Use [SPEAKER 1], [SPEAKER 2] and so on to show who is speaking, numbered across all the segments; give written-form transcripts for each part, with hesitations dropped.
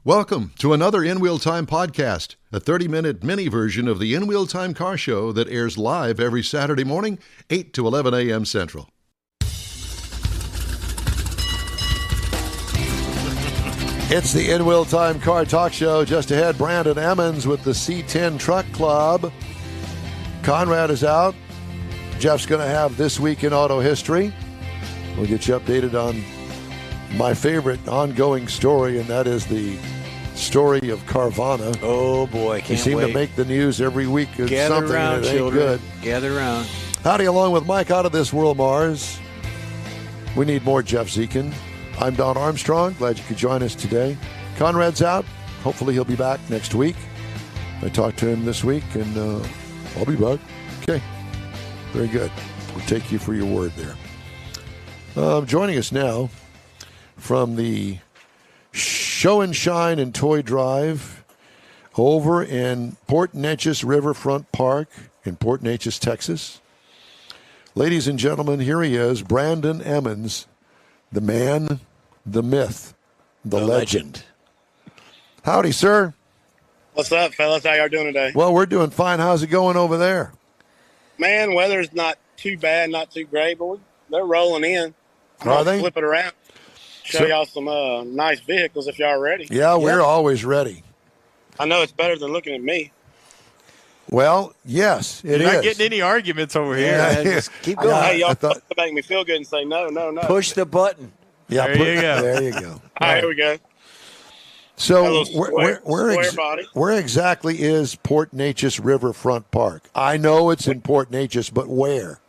[SPEAKER 1] Welcome to another In Wheel Time podcast, a 30-minute mini version of the In Wheel Time car show that airs live every Saturday morning, 8 to 11 a.m. Central.
[SPEAKER 2] It's the In Wheel Time car talk show. Just ahead, Brandon Emmons with the C10 Truck Club. Conrad is out. Jeff's going to have This Week in Auto History. We'll get you updated on my favorite ongoing story, and that is the story of Carvana.
[SPEAKER 3] Oh, boy, can't wait.
[SPEAKER 2] You seem to make the news every week.
[SPEAKER 3] Gather
[SPEAKER 2] something
[SPEAKER 3] around,
[SPEAKER 2] that ain't
[SPEAKER 3] children.
[SPEAKER 2] good.
[SPEAKER 3] Gather around.
[SPEAKER 2] Howdy, along with Mike out of this world, Mars. We need more Jeff Zekin. I'm Don Armstrong. Glad you could join us today. Conrad's out. Hopefully he'll be back next week. I talked to him this week, and I'll be back. Okay. Very good. We'll take you for your word there. Joining us now from the Show and Shine and Toy Drive over in Port Neches Riverfront Park in Port Neches, Texas. Ladies and gentlemen, here he is, Brandon Emmons, the man, the myth, the legend. Howdy, sir.
[SPEAKER 4] What's up, fellas? How y'all doing today?
[SPEAKER 2] Well, we're doing fine. How's it going over there?
[SPEAKER 4] Man, weather's not too bad, not too great, but they're rolling in.
[SPEAKER 2] Are they?
[SPEAKER 4] Flip it around. Show y'all some nice vehicles if y'all are ready.
[SPEAKER 2] Yeah, we're always ready.
[SPEAKER 4] I know it's better than looking at me.
[SPEAKER 2] Well, yes, it is.
[SPEAKER 5] You're not getting any arguments over here.
[SPEAKER 2] Yeah.
[SPEAKER 3] Just keep going.
[SPEAKER 4] Hey, y'all
[SPEAKER 2] thought-
[SPEAKER 4] to make me feel good and say no.
[SPEAKER 3] Push the button.
[SPEAKER 2] Yeah,
[SPEAKER 5] There you go.
[SPEAKER 2] There you go.
[SPEAKER 4] All right, here we go.
[SPEAKER 2] So
[SPEAKER 4] A little square body.
[SPEAKER 2] where exactly is Port Neches Riverfront Park? I know it's in Port Neches, but where?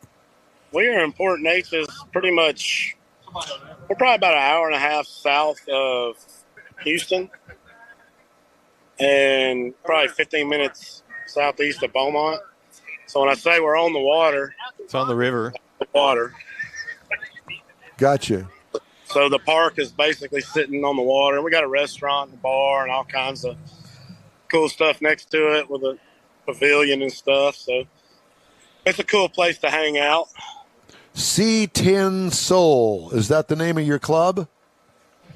[SPEAKER 4] We are in Port Neches, pretty much. We're probably about an hour and a half south of Houston, and probably 15 minutes southeast of Beaumont. So when I say we're on the water,
[SPEAKER 5] It's on the river.
[SPEAKER 4] the water.
[SPEAKER 2] Gotcha.
[SPEAKER 4] So the park is basically sitting on the water. We got a restaurant and a bar and all kinds of cool stuff next to it with a pavilion and stuff. So it's a cool place to hang out.
[SPEAKER 2] C10 Soul. Is that the name of your club?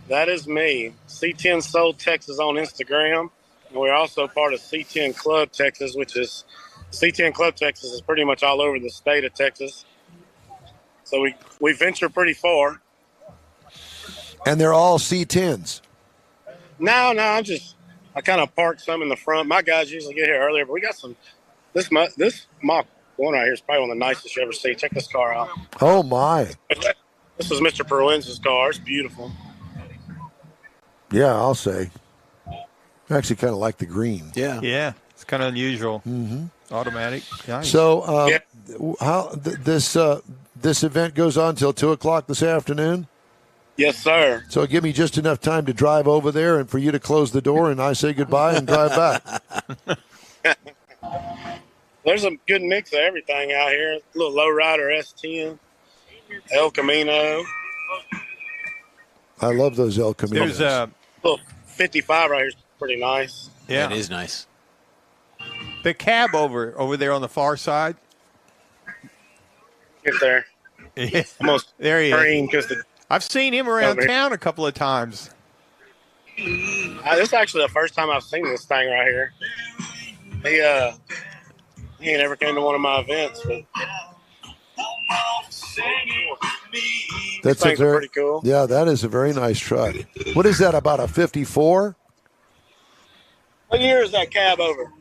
[SPEAKER 4] That is me. C10 Soul Texas on Instagram. And we're also part of C10 Club Texas, which is C10 Club Texas is pretty much all over the state of Texas. So we venture pretty far.
[SPEAKER 2] And they're all C10s.
[SPEAKER 4] No, I kind of parked some in the front. My guys usually get here earlier, but we got some. This Mach 1 right here is probably one of the nicest you ever see. Check this car out.
[SPEAKER 2] Oh, my.
[SPEAKER 4] This is Mr. Perwin's car. It's beautiful.
[SPEAKER 2] Yeah, I'll say. I actually kind of like the green.
[SPEAKER 3] Yeah.
[SPEAKER 5] Yeah, it's kind of unusual. Mm-hmm. Automatic. Nice.
[SPEAKER 2] So
[SPEAKER 4] Yeah.
[SPEAKER 2] this event goes on till 2 o'clock this afternoon?
[SPEAKER 4] Yes, sir.
[SPEAKER 2] So give me just enough time to drive over there and for you to close the door and I say goodbye and drive back.
[SPEAKER 4] There's a good mix of everything out here. A little lowrider S10, El Camino,
[SPEAKER 2] I love those El Caminos.
[SPEAKER 5] There's a
[SPEAKER 4] little 55 right here is pretty nice.
[SPEAKER 5] yeah.
[SPEAKER 3] It is nice.
[SPEAKER 5] The cab over there on the far side.
[SPEAKER 4] Get there.
[SPEAKER 5] Yeah.
[SPEAKER 4] Almost
[SPEAKER 5] There he is.
[SPEAKER 4] green because
[SPEAKER 5] I've seen him around
[SPEAKER 4] Over here.
[SPEAKER 5] town a couple of times.
[SPEAKER 4] this is actually the first time I've seen this thing right here. He ain't ever came to one of my events, but
[SPEAKER 2] That's
[SPEAKER 4] things are pretty cool.
[SPEAKER 2] Yeah, that is a very nice truck. What is that, about a 54?
[SPEAKER 4] What year is that cab over?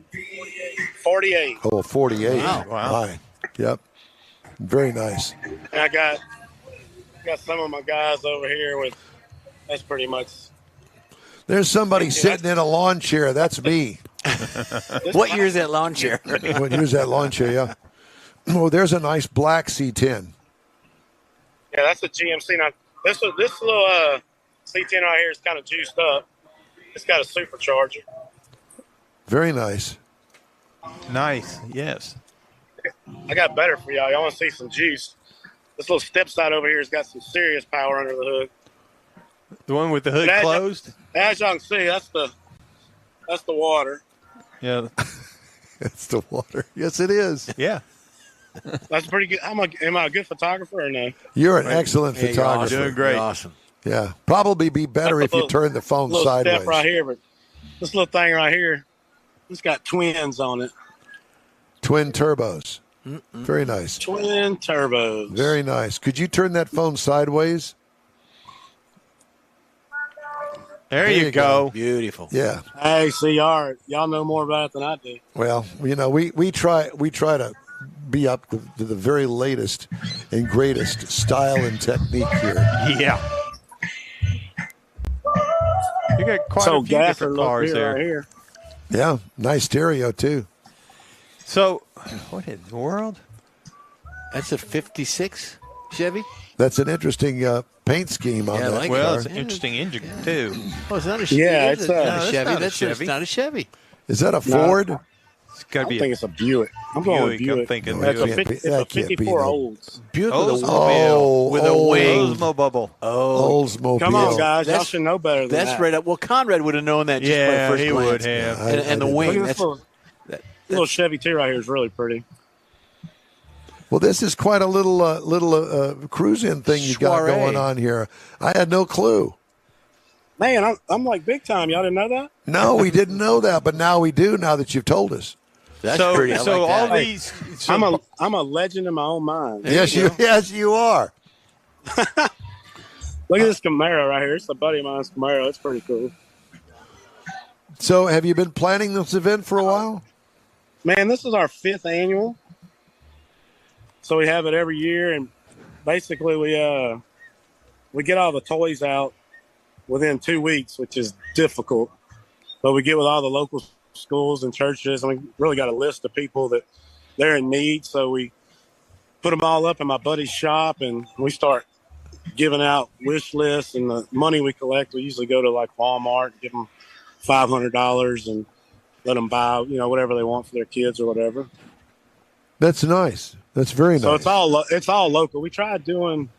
[SPEAKER 4] 48.
[SPEAKER 2] Oh, 48.
[SPEAKER 5] Wow.
[SPEAKER 2] My. Yep. Very nice.
[SPEAKER 4] And I got some of my guys over here with. That's pretty much.
[SPEAKER 2] There's somebody sitting in a lawn chair. That's me.
[SPEAKER 3] What year is that lawn chair?
[SPEAKER 2] Well, here's that lawn chair, yeah. Oh, there's a nice black C10.
[SPEAKER 4] Yeah, that's a GMC. Now this little C10 right here is kind of juiced up. It's got a supercharger.
[SPEAKER 2] Very nice.
[SPEAKER 5] Nice. Yes.
[SPEAKER 4] I got better for y'all. Y'all want to see some juice? This little step side over here has got some serious power under the hood.
[SPEAKER 5] The one with the hood closed.
[SPEAKER 4] As y'all can see, that's the water.
[SPEAKER 5] Yeah.
[SPEAKER 2] It's the water. Yes, it is.
[SPEAKER 5] Yeah.
[SPEAKER 4] That's pretty good. Am I a good photographer or no?
[SPEAKER 2] You're an excellent
[SPEAKER 3] Yeah, you're
[SPEAKER 2] photographer.
[SPEAKER 3] awesome.
[SPEAKER 5] Doing great.
[SPEAKER 3] You're awesome.
[SPEAKER 2] Yeah. Probably be better if you turn the phone
[SPEAKER 4] Little
[SPEAKER 2] sideways.
[SPEAKER 4] step right here, but this little thing right here, it's got twins on it.
[SPEAKER 2] Twin turbos. Very nice.
[SPEAKER 4] Twin turbos.
[SPEAKER 2] Very nice. Could you turn that phone sideways?
[SPEAKER 5] There you go.
[SPEAKER 3] Beautiful.
[SPEAKER 2] Yeah.
[SPEAKER 4] Hey, CR, y'all know more about it than I do.
[SPEAKER 2] Well, we try to be up to the very latest and greatest style and technique here.
[SPEAKER 5] Yeah. You got quite
[SPEAKER 4] So
[SPEAKER 5] a few
[SPEAKER 4] gas
[SPEAKER 5] different
[SPEAKER 4] are
[SPEAKER 5] cars
[SPEAKER 4] here,
[SPEAKER 5] there.
[SPEAKER 4] right here.
[SPEAKER 2] Yeah, nice stereo too.
[SPEAKER 5] So, what in the world?
[SPEAKER 3] That's a 56 Chevy?
[SPEAKER 2] That's an interesting paint scheme on
[SPEAKER 3] Yeah, I
[SPEAKER 2] that
[SPEAKER 3] like
[SPEAKER 5] Well,
[SPEAKER 2] car.
[SPEAKER 5] it's an interesting engine, too.
[SPEAKER 3] Oh, it's not a Chevy.
[SPEAKER 4] Yeah,
[SPEAKER 3] It's
[SPEAKER 4] it's
[SPEAKER 3] not
[SPEAKER 4] a-
[SPEAKER 3] a Chevy.
[SPEAKER 5] not a
[SPEAKER 3] That's
[SPEAKER 5] Chevy.
[SPEAKER 3] It's not a Chevy.
[SPEAKER 2] Is that a Ford?
[SPEAKER 5] It's got to
[SPEAKER 4] I
[SPEAKER 5] be
[SPEAKER 4] think
[SPEAKER 5] a
[SPEAKER 4] it's a Buick. I'm going with
[SPEAKER 5] Buick. I'm
[SPEAKER 4] Buick.
[SPEAKER 5] thinking
[SPEAKER 2] No,
[SPEAKER 4] It's a,
[SPEAKER 2] that can't be-
[SPEAKER 4] it's a
[SPEAKER 2] that can't be
[SPEAKER 4] 54
[SPEAKER 2] no-
[SPEAKER 4] Olds.
[SPEAKER 3] Buick
[SPEAKER 5] Oldsmobile.
[SPEAKER 3] with a wing.
[SPEAKER 5] Oldsmobile.
[SPEAKER 3] Oh,
[SPEAKER 2] Oldsmobile.
[SPEAKER 4] Come on, guys. Y'all
[SPEAKER 3] That's-
[SPEAKER 4] should know better than
[SPEAKER 3] that's
[SPEAKER 4] that.
[SPEAKER 3] right up. Well, Conrad would have known that just by
[SPEAKER 5] Yeah,
[SPEAKER 3] first
[SPEAKER 5] he
[SPEAKER 3] glance.
[SPEAKER 5] would have.
[SPEAKER 2] I
[SPEAKER 3] And the
[SPEAKER 2] didn't-
[SPEAKER 3] wing.
[SPEAKER 4] Look at
[SPEAKER 3] That's,
[SPEAKER 4] this little Chevy T right here is really pretty.
[SPEAKER 2] Well, this is quite a little cruise-in thing you got
[SPEAKER 3] Soiree.
[SPEAKER 2] going on here. I had no clue.
[SPEAKER 4] Man, I'm like big time. Y'all didn't know that?
[SPEAKER 2] No, we didn't know that, but now we do. Now that you've told us.
[SPEAKER 3] that's
[SPEAKER 5] so,
[SPEAKER 3] pretty. I
[SPEAKER 5] so
[SPEAKER 3] like
[SPEAKER 5] all
[SPEAKER 3] that.
[SPEAKER 5] these. So,
[SPEAKER 4] I'm a legend in my own mind.
[SPEAKER 2] Yes, you are.
[SPEAKER 4] Look at this Camaro right here. It's a buddy of mine's Camaro. It's pretty cool.
[SPEAKER 2] So, have you been planning this event for a while?
[SPEAKER 4] Man, this is our 5th annual. So we have it every year, and basically we get all the toys out within 2 weeks, which is difficult. But we get with all the local schools and churches, and we really got a list of people that they're in need. So we put them all up in my buddy's shop, and we start giving out wish lists. And the money we collect, we usually go to like Walmart, give them $500, and let them buy whatever they want for their kids or whatever.
[SPEAKER 2] That's nice. That's very nice.
[SPEAKER 4] So it's all local. We tried doing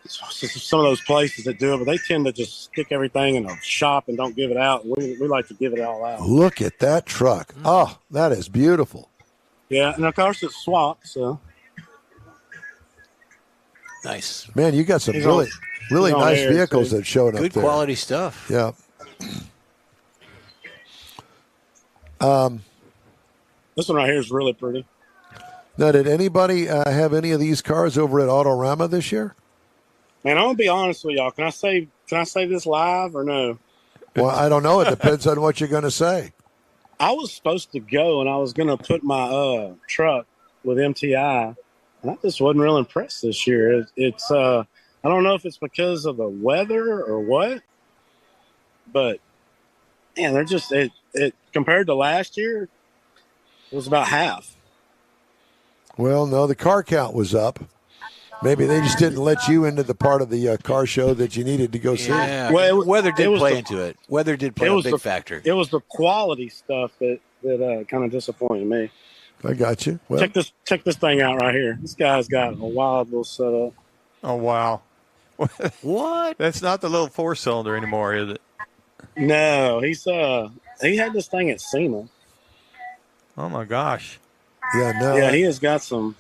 [SPEAKER 4] some of those places that do it, but they tend to just stick everything in a shop and don't give it out. We like to give it all out.
[SPEAKER 2] Look at that truck. Oh, that is beautiful.
[SPEAKER 4] Yeah, and of course it's swapped. So
[SPEAKER 3] Nice.
[SPEAKER 2] Man, you got some
[SPEAKER 4] He's
[SPEAKER 2] really
[SPEAKER 4] he's on
[SPEAKER 2] nice
[SPEAKER 4] air,
[SPEAKER 2] vehicles
[SPEAKER 4] too.
[SPEAKER 2] that showed up
[SPEAKER 3] Good
[SPEAKER 2] there.
[SPEAKER 3] quality stuff.
[SPEAKER 2] Yeah.
[SPEAKER 4] this one right here is really pretty.
[SPEAKER 2] Now, did anybody have any of these cars over at Autorama this year?
[SPEAKER 4] Man, I'm gonna be honest with y'all. Can I say this live or no?
[SPEAKER 2] Well, I don't know. It depends on what you're going to say.
[SPEAKER 4] I was supposed to go, and I was gonna put my truck with MTI, and I just wasn't real impressed this year. It's I don't know if it's because of the weather or what, but man, they're just it compared to last year, it was about half.
[SPEAKER 2] Well, no, the car count was up. Maybe they just didn't let you into the part of the car show that you needed to go see.
[SPEAKER 3] Yeah.
[SPEAKER 4] Well,
[SPEAKER 3] weather
[SPEAKER 4] it
[SPEAKER 3] did
[SPEAKER 4] was
[SPEAKER 3] play
[SPEAKER 4] the-
[SPEAKER 3] into it. Weather did play
[SPEAKER 4] it
[SPEAKER 3] a
[SPEAKER 4] was
[SPEAKER 3] big
[SPEAKER 4] the-
[SPEAKER 3] factor.
[SPEAKER 4] It was the quality stuff that kind of disappointed me.
[SPEAKER 2] I got you. Well,
[SPEAKER 4] Check this thing out right here. This guy's got a wild little setup.
[SPEAKER 5] oh, wow.
[SPEAKER 3] What?
[SPEAKER 5] That's not the little 4-cylinder anymore, is it?
[SPEAKER 4] No, he had this thing at SEMA.
[SPEAKER 5] Oh, my gosh.
[SPEAKER 2] yeah, no.
[SPEAKER 4] Yeah, he has got some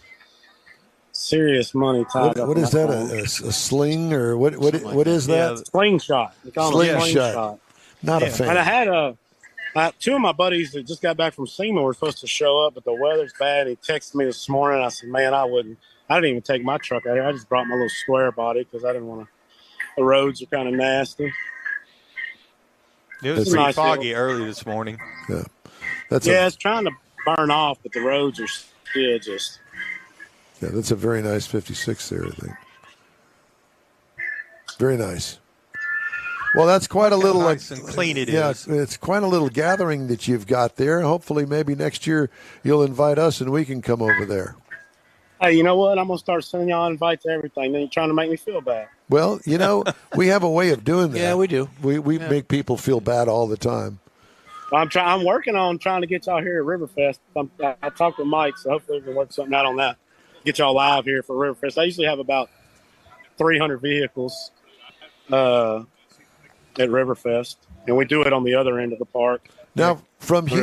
[SPEAKER 4] serious money tied up.
[SPEAKER 2] What
[SPEAKER 4] in
[SPEAKER 2] is that?
[SPEAKER 4] phone.
[SPEAKER 2] A sling or what? What is
[SPEAKER 5] Yeah.
[SPEAKER 2] that?
[SPEAKER 4] Slingshot. They call it a
[SPEAKER 2] Slingshot.
[SPEAKER 4] slingshot.
[SPEAKER 2] Not a
[SPEAKER 5] Yeah.
[SPEAKER 2] fan.
[SPEAKER 4] And I had two of my buddies that just got back from SEMA were supposed to show up, but the weather's bad. He texted me this morning. I said, man, I didn't even take my truck out here. I just brought my little square body because I didn't want to. The roads are kind of nasty.
[SPEAKER 5] It was
[SPEAKER 2] That's
[SPEAKER 5] pretty
[SPEAKER 4] nice
[SPEAKER 5] foggy early this morning.
[SPEAKER 2] That's
[SPEAKER 4] Yeah, it's trying to burn off, but the roads are still just.
[SPEAKER 2] that's a very nice 56 there, I think. Very nice. Well, that's quite a little
[SPEAKER 5] nice and clean it
[SPEAKER 2] yeah,
[SPEAKER 5] is.
[SPEAKER 2] it's quite a little gathering that you've got there. Hopefully, maybe next year you'll invite us and we can come over there.
[SPEAKER 4] Hey, you know what? I'm gonna start sending y'all invites to everything. Then you're trying to make me feel bad.
[SPEAKER 2] Well, we have a way of doing that.
[SPEAKER 3] Yeah, we do.
[SPEAKER 2] We make people feel bad all the time.
[SPEAKER 4] I'm working on trying to get y'all here at Riverfest. I talked with Mike, so hopefully we can work something out on that. Get y'all live here for Riverfest. I usually have about 300 vehicles at Riverfest, and we do it on the other end of the park.
[SPEAKER 2] Now, from
[SPEAKER 4] Under the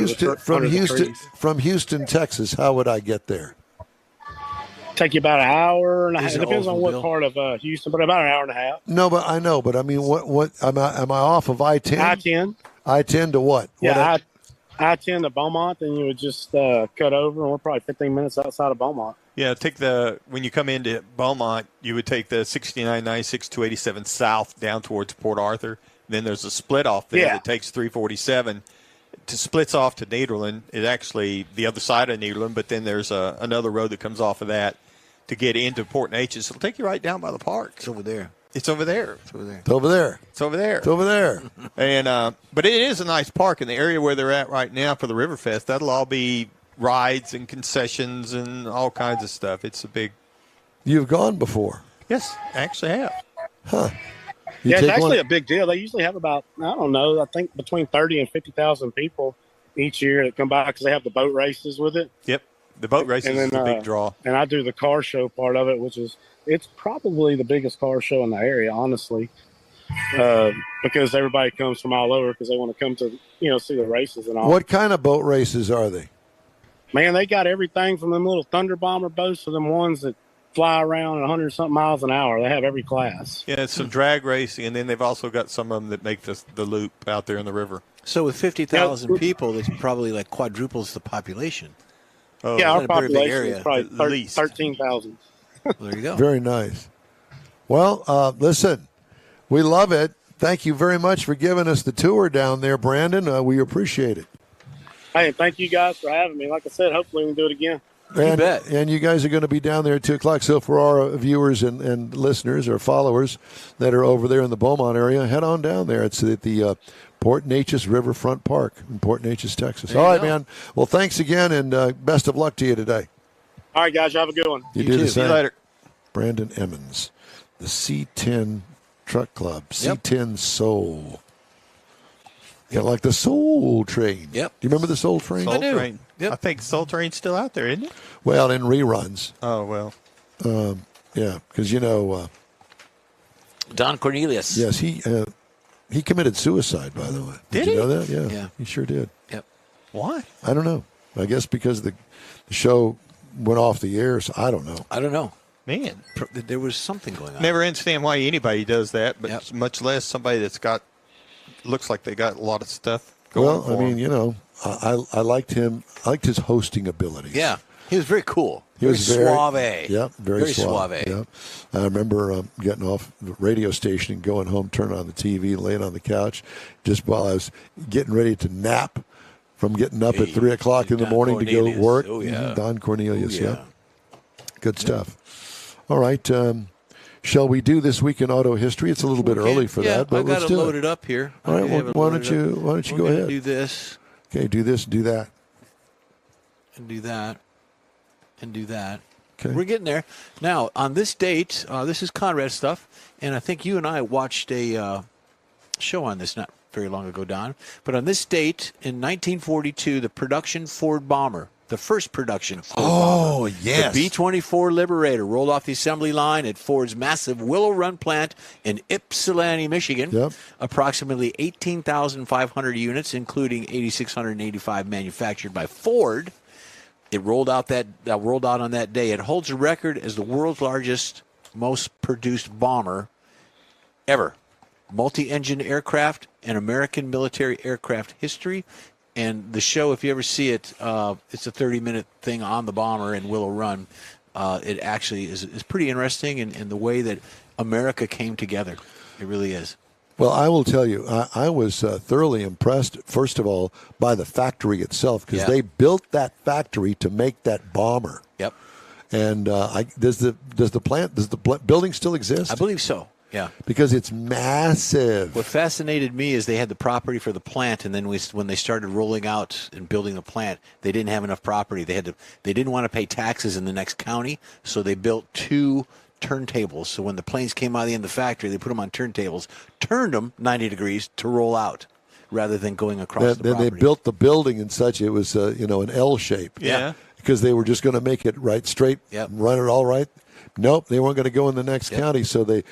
[SPEAKER 2] Houston,
[SPEAKER 4] trees.
[SPEAKER 2] from Houston, Texas, how would I get there?
[SPEAKER 4] Take you about an hour and a half.
[SPEAKER 3] These
[SPEAKER 4] It
[SPEAKER 3] are
[SPEAKER 4] depends on what
[SPEAKER 3] Oldsmobile.
[SPEAKER 4] part of Houston, but about an hour and a half.
[SPEAKER 2] No, but I know. But I mean, what am I off of I-10?
[SPEAKER 4] I-10.
[SPEAKER 2] I-10 to what?
[SPEAKER 4] Yeah, I-10 to Beaumont, then you would just cut over, and we're probably 15 minutes outside of Beaumont.
[SPEAKER 5] Yeah, when you come into Beaumont, you would take the 6996 287 south down towards Port Arthur. Then there's a split off there that takes 347. To splits off to Nederland. It's actually the other side of Nederland, but then there's another road that comes off of that to get into Port Neches. It'll take you right down by the park.
[SPEAKER 3] It's over there.
[SPEAKER 5] It's over there.
[SPEAKER 2] It's over there.
[SPEAKER 5] It's over there.
[SPEAKER 2] It's over there.
[SPEAKER 5] And but it is a nice park in the area where they're at right now for the Riverfest. That'll all be rides and concessions and all kinds of stuff. It's a big.
[SPEAKER 2] You've gone before.
[SPEAKER 5] Yes, I actually have.
[SPEAKER 2] Huh.
[SPEAKER 4] Yeah, it's actually a big deal. They usually have about, I don't know, I think between 30 and 50,000 people each year that come by because they have the boat races with it.
[SPEAKER 5] Yep. The boat races is the big draw.
[SPEAKER 4] And I do the car show part of it, which is, it's probably the biggest car show in the area, honestly, because everybody comes from all over because they want to come to, see the races and all.
[SPEAKER 2] What kind of boat races are they?
[SPEAKER 4] Man, they got everything from them little Thunder Bomber boats to them ones that fly around at 100-something miles an hour. They have every class.
[SPEAKER 5] Yeah, it's some drag racing, and then they've also got some of them that make the loop out there in the river.
[SPEAKER 3] So with 50,000 people, that's probably like quadruples the population.
[SPEAKER 5] Oh,
[SPEAKER 4] yeah, our
[SPEAKER 3] a very big
[SPEAKER 4] population
[SPEAKER 3] area.
[SPEAKER 4] is probably 13,000.
[SPEAKER 3] Well, there you go.
[SPEAKER 2] Very nice. Well, listen, we love it. Thank you very much for giving us the tour down there, Brandon. We appreciate it.
[SPEAKER 4] Hey, thank you guys for having me. Like I said, hopefully we can do it again.
[SPEAKER 2] And,
[SPEAKER 3] bet.
[SPEAKER 2] And you guys are going to be down there at 2 o'clock. So for our viewers and listeners or followers that are over there in the Beaumont area, head on down there. It's at the Port Neches Riverfront Park in Port Neches, Texas. All right, man. Well, thanks again, and best of luck to you today.
[SPEAKER 4] All right, guys. You have a good one.
[SPEAKER 2] You do the
[SPEAKER 3] too.
[SPEAKER 2] same.
[SPEAKER 5] See you later.
[SPEAKER 2] Brandon Emmons, the C10 Truck Club,
[SPEAKER 3] Yep.
[SPEAKER 2] C10 Soul. Kind of like the Soul Train.
[SPEAKER 3] Yep.
[SPEAKER 2] Do you remember the Soul Train?
[SPEAKER 5] Soul
[SPEAKER 3] do.
[SPEAKER 5] Train.
[SPEAKER 3] Yep.
[SPEAKER 5] I think Soul Train's still out there, isn't it?
[SPEAKER 2] Well, in reruns.
[SPEAKER 5] Oh, well.
[SPEAKER 2] Yeah, because,
[SPEAKER 3] Don Cornelius.
[SPEAKER 2] yes, he committed suicide, by the way.
[SPEAKER 5] Did
[SPEAKER 2] you
[SPEAKER 5] he?
[SPEAKER 2] know that? Yeah,
[SPEAKER 3] Yeah.
[SPEAKER 2] he sure did.
[SPEAKER 3] Yep.
[SPEAKER 5] Why?
[SPEAKER 2] I don't know. I guess because the show went off the air, so I don't know.
[SPEAKER 3] I don't know.
[SPEAKER 5] Man.
[SPEAKER 3] There was something going on.
[SPEAKER 5] Never understand why anybody does that, but
[SPEAKER 3] Yep.
[SPEAKER 5] much less somebody that's looks like they got a lot of stuff going
[SPEAKER 2] Well,
[SPEAKER 5] for
[SPEAKER 2] I mean,
[SPEAKER 5] them.
[SPEAKER 2] I liked him. I liked his hosting abilities.
[SPEAKER 3] Yeah. He was very cool.
[SPEAKER 2] He was very
[SPEAKER 3] suave.
[SPEAKER 2] Yep, very suave.
[SPEAKER 3] suave.
[SPEAKER 2] Yep. I remember getting off the radio station and going home, turning on the TV, laying on the couch, just while I was getting ready to nap from getting up at 3 o'clock in the
[SPEAKER 3] Don
[SPEAKER 2] morning to go to
[SPEAKER 3] Cornelius.
[SPEAKER 2] work.
[SPEAKER 3] Oh, yeah.
[SPEAKER 2] Don Cornelius.
[SPEAKER 3] Oh, yeah.
[SPEAKER 2] Yeah. Good stuff. All right. Shall we do this week in auto history? It's a little bit early for that, but
[SPEAKER 3] I've got
[SPEAKER 2] let's
[SPEAKER 3] it
[SPEAKER 2] do
[SPEAKER 3] loaded up here.
[SPEAKER 2] All right.
[SPEAKER 3] I have
[SPEAKER 2] Well,
[SPEAKER 3] it
[SPEAKER 2] why
[SPEAKER 3] loaded
[SPEAKER 2] don't you
[SPEAKER 3] up.
[SPEAKER 2] go
[SPEAKER 3] We're gonna
[SPEAKER 2] ahead?
[SPEAKER 3] Do this
[SPEAKER 2] Okay. Do this. Do that.
[SPEAKER 3] and do that and do that.
[SPEAKER 2] Okay.
[SPEAKER 3] We're getting there. Now, on this date, this is Conrad stuff, and I think you and I watched a show on this not very long ago, Don. But on this date, in 1942, the production Ford bomber, the first production Ford bomber,
[SPEAKER 2] yes.
[SPEAKER 3] the B-24 Liberator, rolled off the assembly line at Ford's massive Willow Run plant in Ypsilanti, Michigan.
[SPEAKER 2] Yep.
[SPEAKER 3] Approximately 18,500 units, including 8,685 manufactured by Ford. It rolled out on that day. It holds a record as the world's largest, most produced bomber ever. Multi-engine aircraft and American military aircraft history. And the show, if you ever see it, it's a 30-minute thing on the bomber in Willow Run. It actually is pretty interesting in the way that America came together. It really is.
[SPEAKER 2] Well, I will tell you, I was thoroughly impressed, first of all, by the factory itself, because they built that factory to make that bomber.
[SPEAKER 3] Yep.
[SPEAKER 2] And does the building still exist?
[SPEAKER 3] I believe so. Yeah.
[SPEAKER 2] Because it's massive.
[SPEAKER 3] What fascinated me is they had the property for the plant, and then when they started rolling out and building the plant, they didn't have enough property. They didn't want to pay taxes in the next county, so they built 2 turntables. So when the planes came out of the end of the factory, they put them on turntables, turned them 90 degrees to roll out, rather than going across the
[SPEAKER 2] Then
[SPEAKER 3] property.
[SPEAKER 2] they built the building in such it was an L shape.
[SPEAKER 5] Yeah.
[SPEAKER 2] Because they were just going to make it right straight,
[SPEAKER 3] Yep.
[SPEAKER 2] run it all right. Nope, they weren't going to go in the next county, so they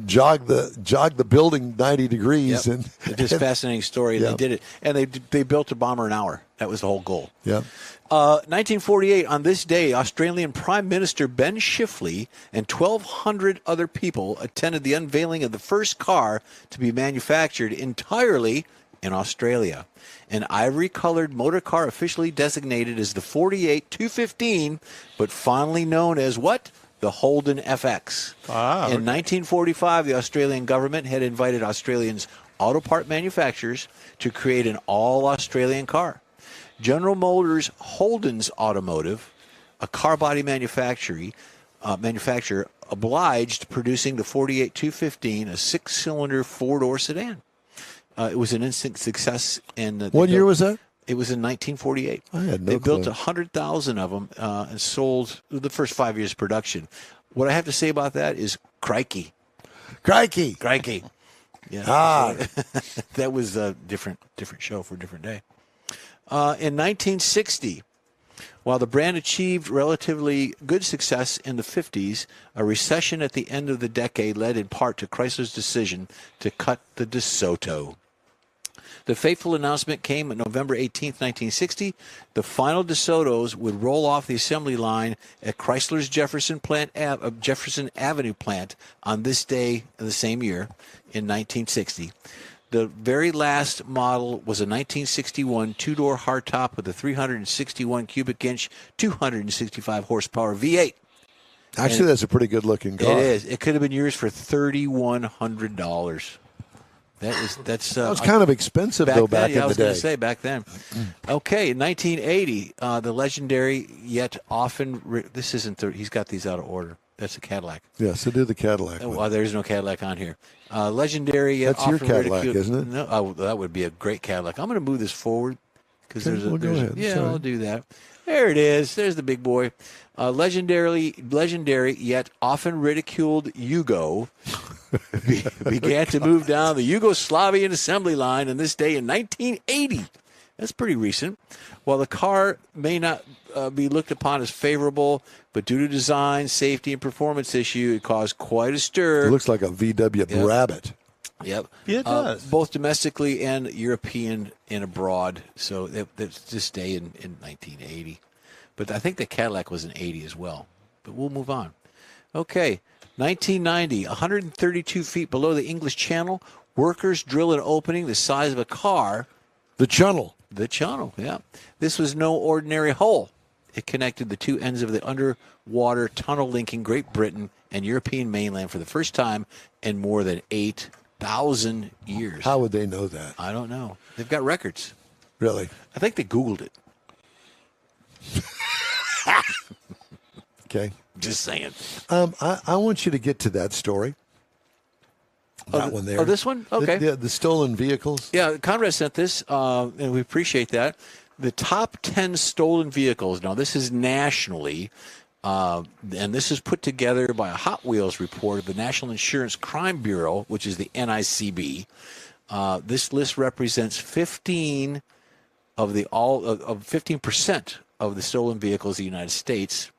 [SPEAKER 2] jog the building 90 degrees.
[SPEAKER 3] Yep.
[SPEAKER 2] And
[SPEAKER 3] It's just a fascinating story. And
[SPEAKER 2] Yep.
[SPEAKER 3] they did it. And they built a bomber an hour. That was the whole goal.
[SPEAKER 2] Yeah.
[SPEAKER 3] 1948, on this day, Australian Prime Minister Ben Chifley and 1,200 other people attended the unveiling of the first car to be manufactured entirely in Australia. An ivory-colored motor car officially designated as the 48-215, but finally known as what? The Holden FX. In 1945, the Australian government had invited Australians' auto part manufacturers to create an all-Australian car. General Motors Holden's Automotive, a car body manufacturer, obliged producing the 48-215, a six-cylinder four-door sedan. It was an instant success.
[SPEAKER 2] What year was that?
[SPEAKER 3] It was in 1948.
[SPEAKER 2] I had no
[SPEAKER 3] They built
[SPEAKER 2] clue.
[SPEAKER 3] 100,000 of them and sold the first 5 years of production. What I have to say about that is crikey.
[SPEAKER 2] Crikey.
[SPEAKER 3] Yeah. That was a different show for a different day. In 1960, while the brand achieved relatively good success in the 50s, a recession at the end of the decade led in part to Chrysler's decision to cut the DeSoto. The fateful announcement came on November 18, 1960. The final DeSotos would roll off the assembly line at Chrysler's Jefferson Avenue plant on this day of the same year in 1960. The very last model was a 1961 two-door hardtop with a 361 cubic inch, 265 horsepower V8.
[SPEAKER 2] Actually, that's a pretty good-looking car.
[SPEAKER 3] It is. It could have been yours for $3,100. That's
[SPEAKER 2] kind of expensive, though, back in the day.
[SPEAKER 3] I was going to say, back then. Okay, in 1980, the legendary yet often... this isn't... he's got these out of order. That's a Cadillac.
[SPEAKER 2] Yeah, so do the Cadillac one.
[SPEAKER 3] Well, there's no Cadillac on here. Legendary yet
[SPEAKER 2] That's your
[SPEAKER 3] often
[SPEAKER 2] Cadillac,
[SPEAKER 3] ridiculed...
[SPEAKER 2] isn't it?
[SPEAKER 3] No, that would be a great Cadillac. I'm going to move this forward. Because
[SPEAKER 2] Okay, well, go ahead.
[SPEAKER 3] Yeah,
[SPEAKER 2] Sorry.
[SPEAKER 3] I'll do that. There it is. There's the big boy. Legendary yet often ridiculed Yugo began to move down the Yugoslavian assembly line on this day in 1980. That's pretty recent. While the car may not be looked upon as favorable, but due to design, safety, and performance issue, it caused quite a stir.
[SPEAKER 2] It looks like a VW Rabbit.
[SPEAKER 3] Yep.
[SPEAKER 5] Yeah, it does.
[SPEAKER 3] Both domestically and European and abroad. So that's this day in 1980. But I think the Cadillac was in 80 as well. But we'll move on. Okay. 1990, 132 feet below the English Channel, workers drill an opening the size of a car.
[SPEAKER 2] The Channel.
[SPEAKER 3] The Channel, yeah. This was no ordinary hole. It connected the two ends of the underwater tunnel linking Great Britain and European mainland for the first time in more than 8,000 years.
[SPEAKER 2] How would they know that?
[SPEAKER 3] I don't know. They've got records.
[SPEAKER 2] Really?
[SPEAKER 3] I think they Googled it.
[SPEAKER 2] Okay.
[SPEAKER 3] Just saying.
[SPEAKER 2] I want you to get to that story. That one there.
[SPEAKER 3] Oh, this one? Okay.
[SPEAKER 2] The stolen vehicles.
[SPEAKER 3] Yeah, Conrad sent this, and we appreciate that. The top 10 stolen vehicles. Now, this is nationally, and this is put together by a Hot Wheels report of the National Insurance Crime Bureau, which is the NICB. This list represents 15% of the 15% of the stolen vehicles in the United States.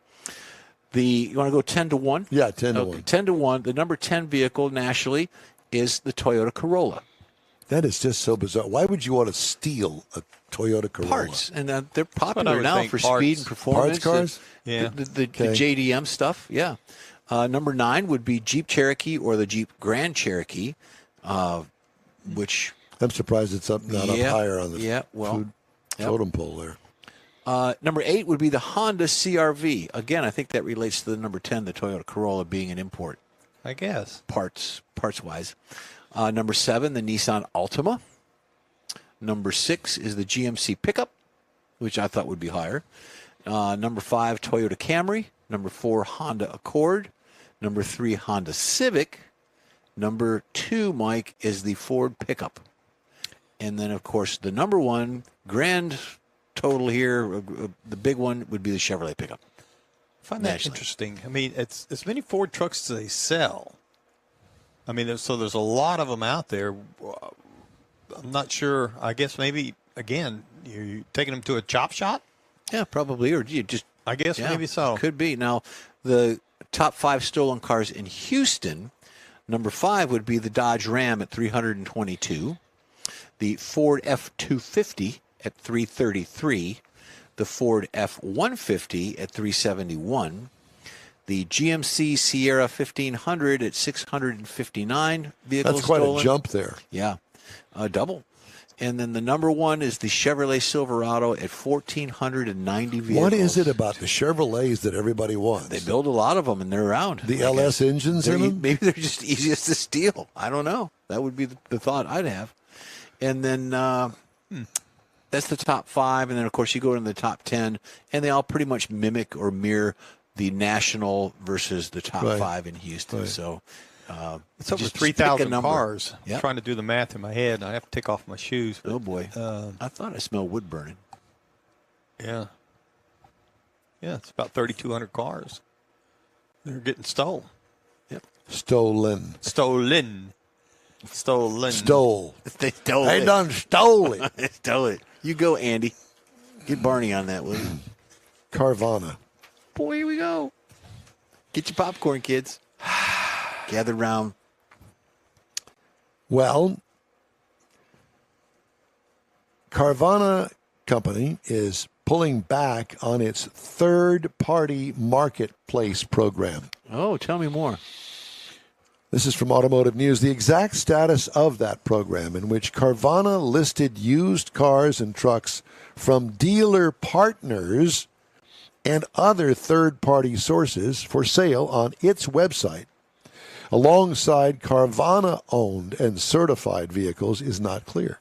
[SPEAKER 3] You want to go 10 to 1?
[SPEAKER 2] Yeah, 10 to 1.
[SPEAKER 3] 10 to 1. The number 10 vehicle nationally is the Toyota Corolla.
[SPEAKER 2] That is just so bizarre. Why would you want to steal a Toyota Corolla?
[SPEAKER 3] Parts, and they're
[SPEAKER 5] what I
[SPEAKER 3] popular
[SPEAKER 5] would
[SPEAKER 3] now
[SPEAKER 5] think,
[SPEAKER 3] for
[SPEAKER 5] parts.
[SPEAKER 3] speed and performance.
[SPEAKER 2] Parts cars?
[SPEAKER 5] Yeah.
[SPEAKER 3] The
[SPEAKER 2] Okay.
[SPEAKER 3] JDM stuff, yeah. Number 9 would be Jeep Cherokee or the Jeep Grand Cherokee, which...
[SPEAKER 2] I'm surprised it's not up higher on the food totem pole there.
[SPEAKER 3] Number 8 would be the Honda CR-V. Again, I think that relates to the number 10, the Toyota Corolla being an import.
[SPEAKER 5] I guess.
[SPEAKER 3] Parts-wise. Number 7, the Nissan Altima. Number 6 is the GMC Pickup, which I thought would be higher. Number 5, Toyota Camry. Number 4, Honda Accord. Number 3, Honda Civic. Number 2, Mike, is the Ford Pickup. And then, of course, the number 1 grand total here, the big one would be the Chevrolet Pickup.
[SPEAKER 5] I find that interesting. I mean, it's as many Ford trucks as they sell. I mean, there's a lot of them out there. I'm not sure. I guess maybe, again, you're taking them to a chop shop?
[SPEAKER 3] Yeah, probably. Or you just...
[SPEAKER 5] I guess maybe so.
[SPEAKER 3] Could be. Now, the top 5 stolen cars in Houston, Number 5 would be the Dodge Ram at $322. The Ford F-250 at $333. The Ford F-150 at $371. The GMC Sierra 1500 at $659. Vehicles
[SPEAKER 2] That's quite
[SPEAKER 3] stolen.
[SPEAKER 2] a jump there.
[SPEAKER 3] Yeah, double. And then the number 1 is the Chevrolet Silverado at 1,490 vehicles.
[SPEAKER 2] What is it about the Chevrolets that everybody wants?
[SPEAKER 3] They build a lot of them, and they're around.
[SPEAKER 2] The LS engines in them?
[SPEAKER 3] Maybe they're just easiest to steal. I don't know. That would be the thought I'd have. And then that's the top 5. And then, of course, you go into the top 10, and they all pretty much mimic or mirror the national versus the top 5 in Houston.
[SPEAKER 2] Right.
[SPEAKER 3] So
[SPEAKER 5] it's over
[SPEAKER 3] just
[SPEAKER 5] 3,000
[SPEAKER 3] pick a
[SPEAKER 5] cars.
[SPEAKER 3] Yep.
[SPEAKER 5] I'm trying to do the math in my head, and I have to take off my shoes.
[SPEAKER 3] Oh, boy. I thought I smelled wood burning.
[SPEAKER 5] Yeah. Yeah, it's about 3,200 cars. They're getting stolen.
[SPEAKER 3] Yep.
[SPEAKER 2] Stolen.
[SPEAKER 5] Stolen.
[SPEAKER 2] Stole.
[SPEAKER 3] They stole
[SPEAKER 2] They
[SPEAKER 3] it.
[SPEAKER 2] done stole it.
[SPEAKER 3] They stole it. You go, Andy. Get Barney on that, will you?
[SPEAKER 2] Carvana.
[SPEAKER 3] Boy, here we go. Get your popcorn, kids. Gather round.
[SPEAKER 2] Well, Carvana Company is pulling back on its third-party marketplace program.
[SPEAKER 3] Oh, tell me more.
[SPEAKER 2] This is from Automotive News. The exact status of that program, in which Carvana listed used cars and trucks from dealer partners and other third-party sources for sale on its website, alongside Carvana-owned and certified vehicles, is not clear.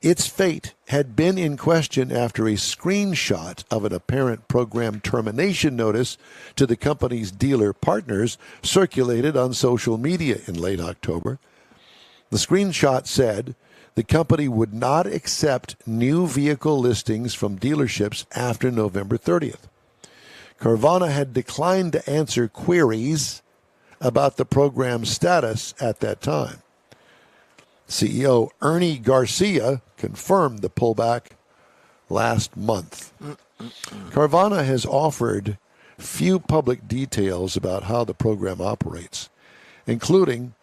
[SPEAKER 2] Its fate had been in question after a screenshot of an apparent program termination notice to the company's dealer partners circulated on social media in late October. The screenshot said the company would not accept new vehicle listings from dealerships after November 30th. Carvana had declined to answer queries about the program's status at that time. CEO Ernie Garcia confirmed the pullback last month. Carvana has offered few public details about how the program operates, including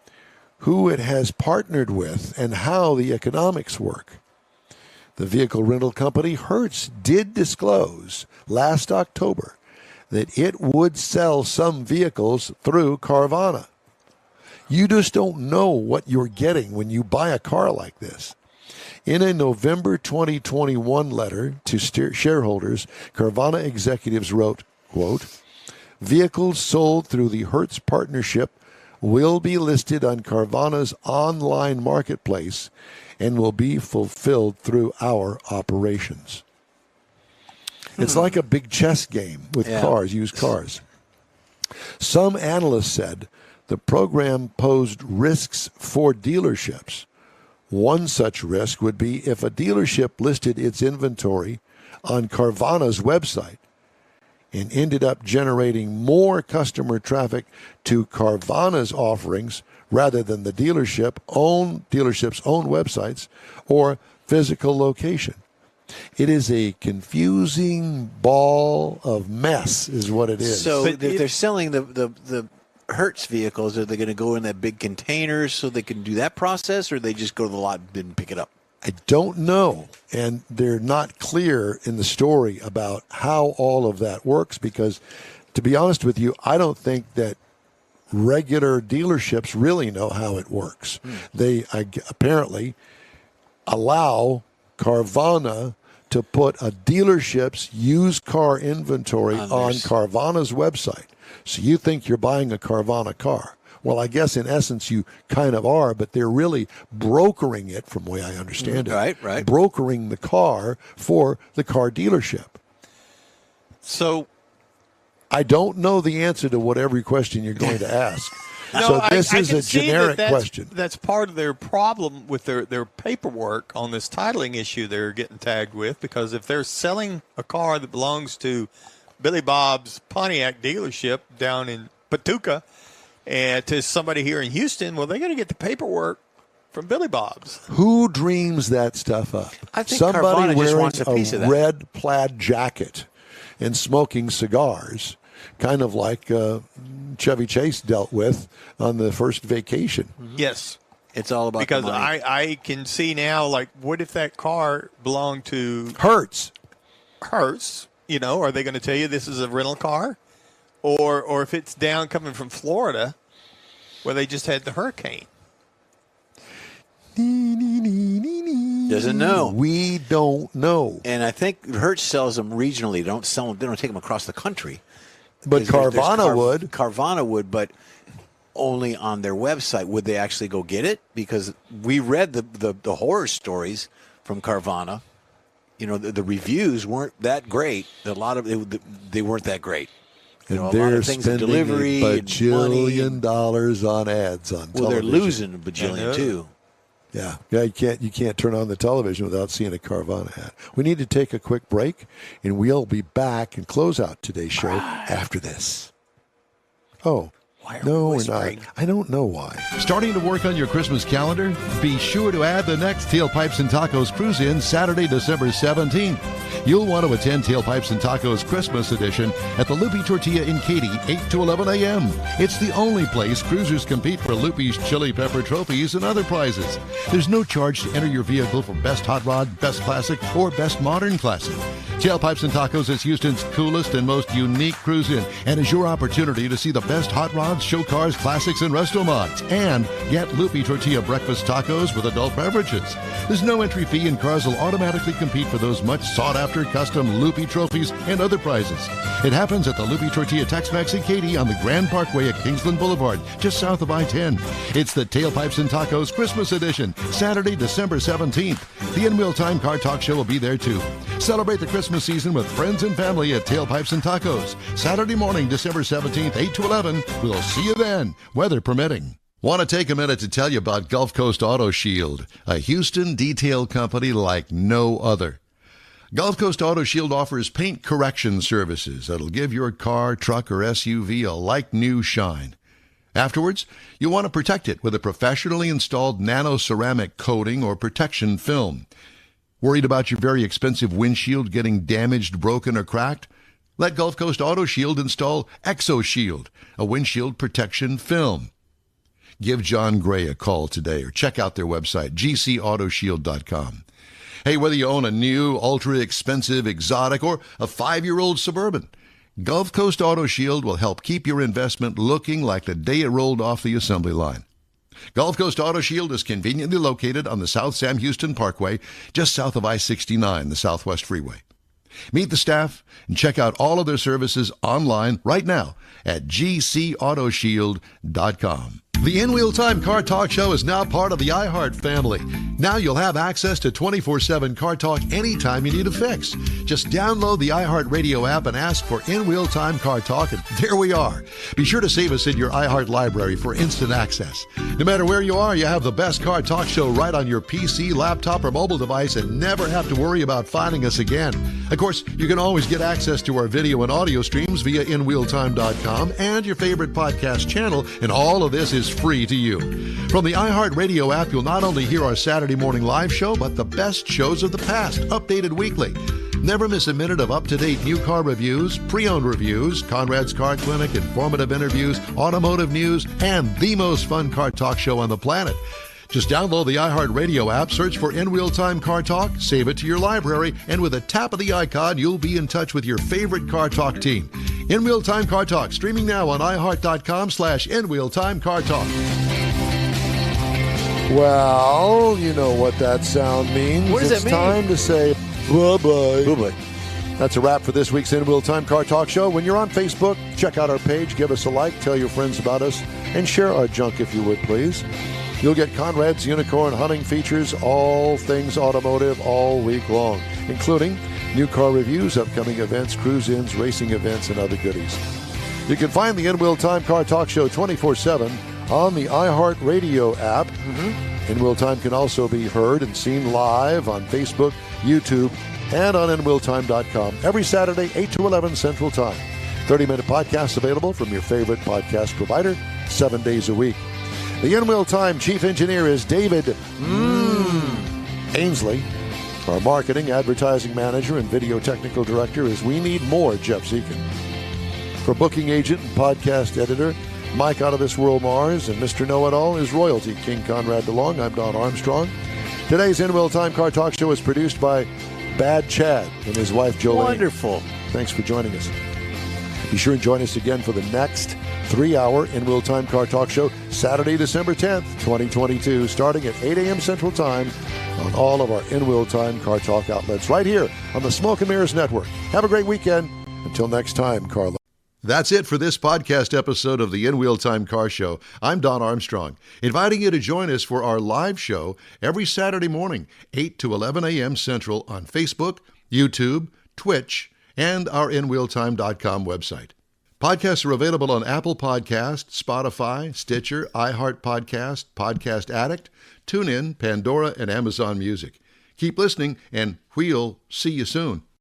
[SPEAKER 2] who it has partnered with and how the economics work. The vehicle rental company Hertz did disclose last October that it would sell some vehicles through Carvana. You just don't know what you're getting when you buy a car like this. In a November 2021 letter to shareholders, Carvana executives wrote, quote, "Vehicles sold through the Hertz partnership will be listed on Carvana's online marketplace and will be fulfilled through our operations." It's like a big chess game with cars, used cars. Some analysts said the program posed risks for dealerships. One such risk would be if a dealership listed its inventory on Carvana's website and ended up generating more customer traffic to Carvana's offerings rather than the dealership's own websites or physical location. It is a confusing ball of mess is what it is.
[SPEAKER 3] So if they're selling the Hertz vehicles, are they going to go in that big containers so they can do that process, or they just go to the lot and pick it up?
[SPEAKER 2] I don't know, and they're not clear in the story about how all of that works because, to be honest with you, I don't think that regular dealerships really know how it works. They apparently allow Carvana to put a dealership's used car inventory on Carvana's website. So you think you're buying a Carvana car. Well, I guess in essence you kind of are, but they're really brokering it from the way I understand it.
[SPEAKER 3] Right.
[SPEAKER 2] Brokering the car for the car dealership.
[SPEAKER 5] So
[SPEAKER 2] I don't know the answer to what every question you're going to ask.
[SPEAKER 5] No,
[SPEAKER 2] so this
[SPEAKER 5] I
[SPEAKER 2] is
[SPEAKER 5] can
[SPEAKER 2] a
[SPEAKER 5] see
[SPEAKER 2] generic
[SPEAKER 5] that's,
[SPEAKER 2] question.
[SPEAKER 5] That's part of their problem with their paperwork on this titling issue they're getting tagged with, because if they're selling a car that belongs to Billy Bob's Pontiac dealership down in Patuca and to somebody here in Houston, well, they're going to get the paperwork from Billy Bob's.
[SPEAKER 2] Who dreams that stuff up?
[SPEAKER 3] I think
[SPEAKER 2] somebody
[SPEAKER 3] Carvana just
[SPEAKER 2] wearing
[SPEAKER 3] wants a piece of that.
[SPEAKER 2] red plaid jacket and smoking cigars kind of like Chevy Chase dealt with on the first vacation.
[SPEAKER 5] Yes.
[SPEAKER 3] It's all about
[SPEAKER 5] because
[SPEAKER 3] the money.
[SPEAKER 5] I can see now, like, what if that car belonged to
[SPEAKER 2] Hertz?
[SPEAKER 5] You know, are they going to tell you this is a rental car? Or if it's down coming from Florida where they just had the hurricane?
[SPEAKER 3] Doesn't know.
[SPEAKER 2] We don't know.
[SPEAKER 3] And I think Hertz sells them regionally. They don't sell them. They don't take them across the country.
[SPEAKER 2] But Carvana would.
[SPEAKER 3] Carvana would, but only on their website. Would they actually go get it? Because we read the horror stories from Carvana. You know, the reviews weren't that great. A lot of they weren't that great. You know,
[SPEAKER 2] And they're
[SPEAKER 3] a lot of things
[SPEAKER 2] spending
[SPEAKER 3] delivery
[SPEAKER 2] $1
[SPEAKER 3] and
[SPEAKER 2] bajillion dollars on ads on television.
[SPEAKER 3] Well, they're losing a bajillion too.
[SPEAKER 2] Yeah, you can't turn on the television without seeing a Carvana ad. We need to take a quick break, and we'll be back and close out today's show after this. Oh, no, we're not. I don't know why.
[SPEAKER 1] Starting to work on your Christmas calendar? Be sure to add the next Tailpipes and Tacos Cruise-In Saturday, December 17th. You'll want to attend Tailpipes and Tacos Christmas Edition at the Loopy Tortilla in Katy, 8 to 11 a.m. It's the only place cruisers compete for Loopy's Chili Pepper trophies and other prizes. There's no charge to enter your vehicle for Best Hot Rod, Best Classic, or Best Modern Classic. Tailpipes and Tacos is Houston's coolest and most unique cruise-in and is your opportunity to see the best hot rods, show cars, classics, and resto mods. And get Loopy Tortilla breakfast tacos with adult beverages. There's no entry fee, and cars will automatically compete for those much sought-after custom Loopy trophies and other prizes. It happens at the Loopy Tortilla Tex-Mex in Katy on the Grand Parkway at Kingsland Boulevard, just south of I-10. It's the Tailpipes and Tacos Christmas Edition, Saturday, December 17th. The In Wheel Time Car Talk Show will be there too. Celebrate the Christmas season with friends and family at Tailpipes and Tacos. Saturday morning, December 17th, 8 to 11. We'll see you then, weather permitting. Want to take a minute to tell you about Gulf Coast Auto Shield, a Houston detail company like no other. Gulf Coast Auto Shield offers paint correction services that'll give your car, truck, or SUV a like-new shine. Afterwards, you'll want to protect it with a professionally installed nano-ceramic coating or protection film. Worried about your very expensive windshield getting damaged, broken, or cracked? Let Gulf Coast Auto Shield install ExoShield, a windshield protection film. Give John Gray a call today or check out their website, gcautoshield.com. Hey, whether you own a new, ultra-expensive, exotic, or a 5-year-old Suburban, Gulf Coast Auto Shield will help keep your investment looking like the day it rolled off the assembly line. Gulf Coast Auto Shield is conveniently located on the South Sam Houston Parkway, just south of I-69, the Southwest Freeway. Meet the staff and check out all of their services online right now at gcautoshield.com. The In Wheel Time Car Talk Show is now part of the iHeart family. Now you'll have access to 24/7 Car Talk anytime you need a fix. Just download the iHeart Radio app and ask for In Wheel Time Car Talk, and there we are. Be sure to save us in your iHeart library for instant access. No matter where you are, you have the best Car Talk Show right on your PC, laptop, or mobile device and never have to worry about finding us again. Of course, you can always get access to our video and audio streams via InWheelTime.com and your favorite podcast channel, and all of this is free to you. From the iHeart Radio app, you'll not only hear our Saturday morning live show, but the best shows of the past, updated weekly. Never miss a minute of up-to-date new car reviews, pre-owned reviews, Conrad's Car Clinic, informative interviews, automotive news, and the most fun car talk show on the planet. Just download the iHeart Radio app, search for In Wheel Time Car Talk, save it to your library, and with a tap of the icon, you'll be in touch with your favorite Car Talk team. In Wheel Time Car Talk, streaming now on iHeart.com/In Wheel Time Car Talk.
[SPEAKER 2] Well, you know what that sound means.
[SPEAKER 3] What does
[SPEAKER 2] it's
[SPEAKER 3] that mean?
[SPEAKER 2] Time to say bye-bye.
[SPEAKER 3] Bye-bye.
[SPEAKER 2] That's a wrap for this week's In Wheel Time Car Talk Show. When you're on Facebook, check out our page, give us a like, tell your friends about us, and share our junk if you would, please. You'll get Conrad's Unicorn hunting features, all things automotive, all week long, including new car reviews, upcoming events, cruise-ins, racing events, and other goodies. You can find the In Wheel Time Car Talk Show 24/7 on the iHeart Radio app. In Wheel Time can also be heard and seen live on Facebook, YouTube, and on InWheelTime.com every Saturday, 8 to 11 Central Time. 30-minute podcasts available from your favorite podcast provider 7 days a week. The In Wheel Time Chief Engineer is David Ainsley. Our Marketing, Advertising Manager, and Video Technical Director is We Need More Jeff Zekin. For booking agent and podcast editor Mike Out of This World Mars and Mr. Know-It-All is royalty King Conrad DeLong. I'm Don Armstrong. Today's In Wheel Time Car Talk Show is produced by Bad Chad and his wife Jolene.
[SPEAKER 3] Wonderful.
[SPEAKER 2] Thanks for joining us. Be sure and join us again for the next 3-hour In Wheel Time Car Talk Show, Saturday, December 10th, 2022, starting at 8 a.m. Central Time on all of our In Wheel Time Car Talk outlets right here on the Smoke and Mirrors Network. Have a great weekend. Until next time, Carla.
[SPEAKER 1] That's it for this podcast episode of the In Wheel Time Car Show. I'm Don Armstrong, inviting you to join us for our live show every Saturday morning, 8 to 11 a.m. Central on Facebook, YouTube, Twitch, and our InWheelTime.com website. Podcasts are available on Apple Podcasts, Spotify, Stitcher, iHeart Podcast, Podcast Addict, TuneIn, Pandora, and Amazon Music. Keep listening, and we'll see you soon.